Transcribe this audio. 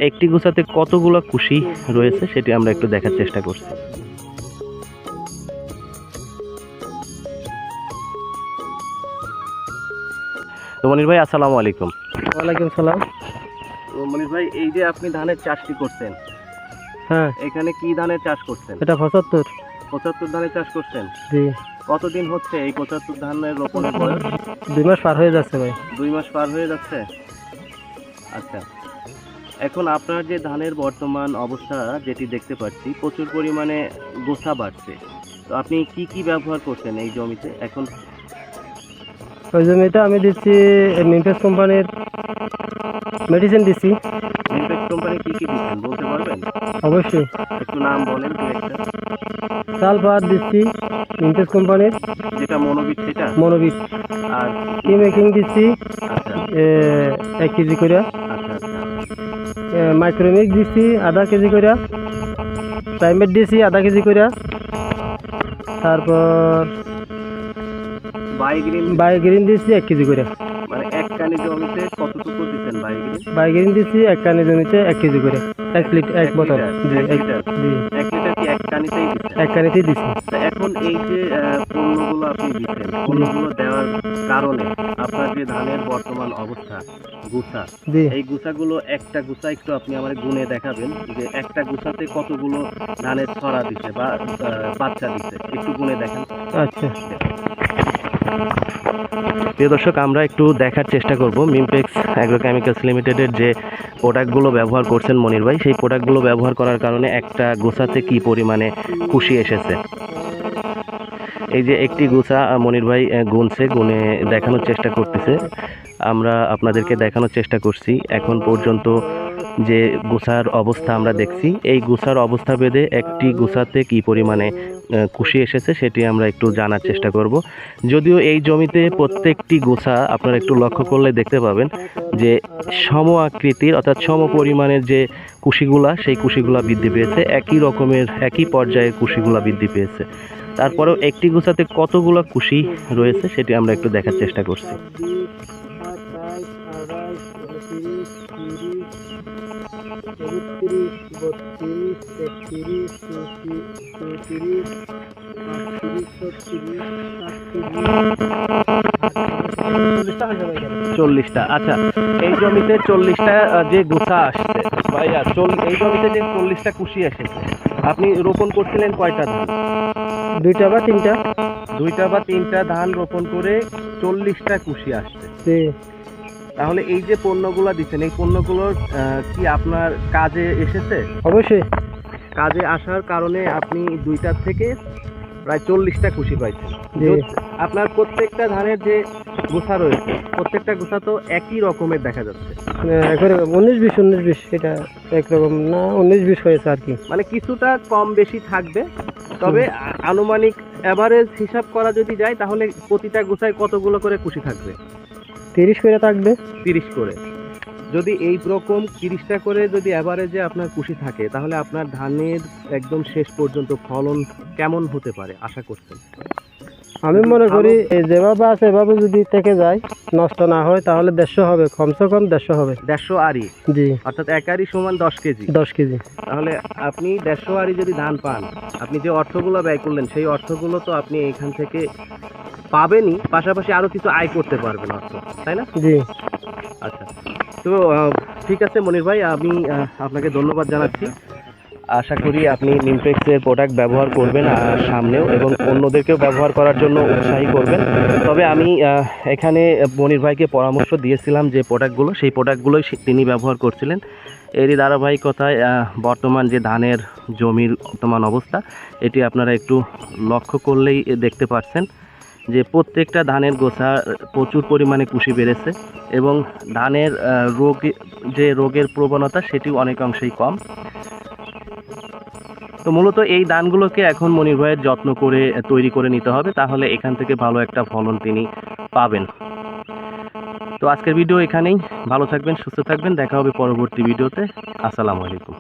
একটি গোছাতে কতগুলো কুশি রয়েছে সেটি আমরা একটু দেখার চেষ্টা করছি। তো মনির ভাই, আসসালামু আলাইকুম। ওয়ালাইকুম সালাম। মনির ভাই, এই যে আপনি ধানের চাষটি করছেন, হ্যাঁ, এখানে কি ধানের চাষ করছেন? এটা 75। 75 ধানের চাষ করছেন। জি, কতদিন হচ্ছে এই 75 ধানের রোপণের বয়স? 2 মাস পার হয়ে যাচ্ছে ভাই। 2 মাস পার হয়ে যাচ্ছে। আচ্ছা, এখন আপনার যে ধানের বর্তমান অবস্থা যেটি দেখতে পাচ্ছি, প্রচুর পরিমাণে গোছা বাড়ছে। তো আপনি কি কি ব্যবহার করছেন এই জমিতে এখন? ওই জমিতে আমি দিচ্ছি মিমফেস কোম্পানির মেডিসিন দিচ্ছি। ইমপ্যাক্ট কোম্পানি কি কি দিচ্ছেন বলতে পারবেন? অবশ্যই একটু নাম বলেন দু একটা। সালফার দিচ্ছি মিমফেস কোম্পানির, যেটা মনোবিট সেটা, মনোবিট। আর কি মেকিং দিচ্ছি আচ্ছা 1 কেজি করে। আচ্ছা আচ্ছা মাইক্রোমিক্স দিচ্ছি আধা কেজি করে। প্রাইমেট দিচ্ছি আধা কেজি করে। তারপর বাইগ্রিন, বায়োগ্রিন দিচ্ছি 1 কেজি করে। মানে এক কানি জমিতে কতটুকু দিচ্ছেন বাইগ্রিন? বায়োগ্রিন দিচ্ছি 1 কানি জমিতে 1 কেজি করে, 1 লিটার 1 বোতল। জি, 1 লিটার। জি, 1 লিটার কি এক কানিতেই দিচ্ছেন? 1 কানিতেই দিচ্ছি। তা এখন এই যে পণ্যগুলো আপনি দিচ্ছেন, পণ্যগুলো দেওয়ার কারণে আপনার যে ধানের বর্তমান অবস্থা, গুছা, জি, এই গুছাগুলো, একটা গুছা একটু আপনি আমার গুনে দেখাবেন যে একটা গুছাতে কতগুলো ধানের ছড়া দিছে বা বাচ্চা দিছে, একটু গুনে দেখান। আচ্ছা। প্রিয় দর্শক, আমরা একটু দেখার চেষ্টা করব মিমপেক্স অ্যাগ্রোকেমিক্যালস লিমিটেডের যে প্রোডাক্টগুলো ব্যবহার করছেন মনির ভাই, সেই প্রোডাক্টগুলো ব্যবহার করার কারণে একটা গোছাতে কি পরিমাণে খুশি এসেছে। এই যে একটি গোছা মনির ভাই গুনছে, গুনে দেখানোর চেষ্টা করতেছে। আমরা আপনাদেরকে দেখানোর চেষ্টা করছি এখন পর্যন্ত যে গোছার অবস্থা আমরা দেখছি, এই গোছার অবস্থা ভেদে একটি গোছাতে কি পরিমাণে খুশি এসেছে সেটি আমরা একটু জানার চেষ্টা করব। যদিও এই জমিতে প্রত্যেকটি গোছা আপনারা একটু লক্ষ্য করলে দেখতে পাবেন যে সম আকৃতির অর্থাৎ সম পরিমাণের যে কুশিগুলা, সেই কুশিগুলা বৃদ্ধি পেয়েছে, একই রকমের একই পর্যায়ে কুশিগুলা বৃদ্ধি পেয়েছে। তারপরেও একটি গোছাতে কতগুলো কুশি রয়েছে সেটি আমরা একটু দেখার চেষ্টা করছি। চল্লিশটা। আচ্ছা, এই জমিতে 40টা যে গোছা আসছে ভাইয়া, এই জমিতে যে 40টা কুশি এসেছে, আপনি রোপণ করছিলেন কয়টা ধান? 2টা বা 3টা। 2টা বা 3টা ধান রোপণ করে 40টা কুশি আসছে। জি, তাহলে এই যে পণ্যগুলো দিচ্ছেন, এই পণ্যগুলোর কি আপনার কাজে এসেছে? অবশ্যই। কাজে আসার কারণে আপনি 2টার থেকে প্রায় 40টা কুশি পাইছেন। জি, আপনার প্রত্যেকটা ধানের যে গোছা রয়েছে, প্রত্যেকটা গোছা তো একই রকমের দেখা যাচ্ছে। একবারে 19-20 এটা একরকম না, 19-20 হয়েছে আর কি। মানে কিছুটা কম বেশি থাকবে, তবে আনুমানিক অ্যাভারেজ হিসাব করা যদি যায় তাহলে প্রতিটা গোছায় কতগুলো করে কুশি থাকবে? 30 করে থাকবে। 30 করে। যদি এই রকম 30টা করে যদি অ্যাভারেজে আপনার কুশি থাকে, তাহলে আপনার ধানের একদম শেষ পর্যন্ত ফলন কেমন হতে পারে আশা করছেন? আমি মনে করি যেভাবে আছে এভাবে যদি থেকে যায়, নষ্ট না হয়, তাহলে 150 হবে, কমসে কম 150 হবে। 150 আরি, জি, অর্থাৎ এক আরি সমান 10 কেজি। 10 কেজি। তাহলে আপনি 150 আরি যদি ধান পান, আপনি যে অর্থগুলো ব্যয় করলেন সেই অর্থগুলো তো আপনি এখান থেকে পাবেনই, পাশাপাশি আরো কিছু আয় করতে পারবেন অর্থ, তাই না? জি, আচ্ছা, তো ঠিক আছে মনির ভাই, আমি আপনাকে ধন্যবাদ জানাচ্ছি। আশা করি আপনি নিমপেক্সের প্রোডাক্ট ব্যবহার করবেন সামনেও, এবং অন্যদেরকেও ব্যবহার করার জন্য উৎসাহী করবেন। তবে আমি এখানে মনির ভাইকে পরামর্শ দিয়েছিলাম যে প্রোডাক্টগুলো, সেই প্রোডাক্টগুলোই তিনি ব্যবহার করছিলেন। এরই ধারাবাহিকতায় বর্তমান যে ধানের জমির বর্তমান অবস্থা, এটি আপনারা একটু লক্ষ্য করলেই দেখতে পাচ্ছেন যে প্রত্যেকটা ধানের গোছা প্রচুর পরিমাণে কুশি বেড়েছে, এবং ধানের রোগের প্রবণতা সেটিও অনেকাংশেই কম। তো মূলত এই ধানগুলোকে এখন মনির ভাইয়ের যত্ন করে তৈরি করে নিতে হবে, তাহলে এখান থেকে ভালো একটা ফলন তিনি পাবেন। তো আজকের ভিডিও এখানেই। ভালো থাকবেন, সুস্থ থাকবেন, দেখা হবে পরবর্তী ভিডিওতে। আসসালামু আলাইকুম।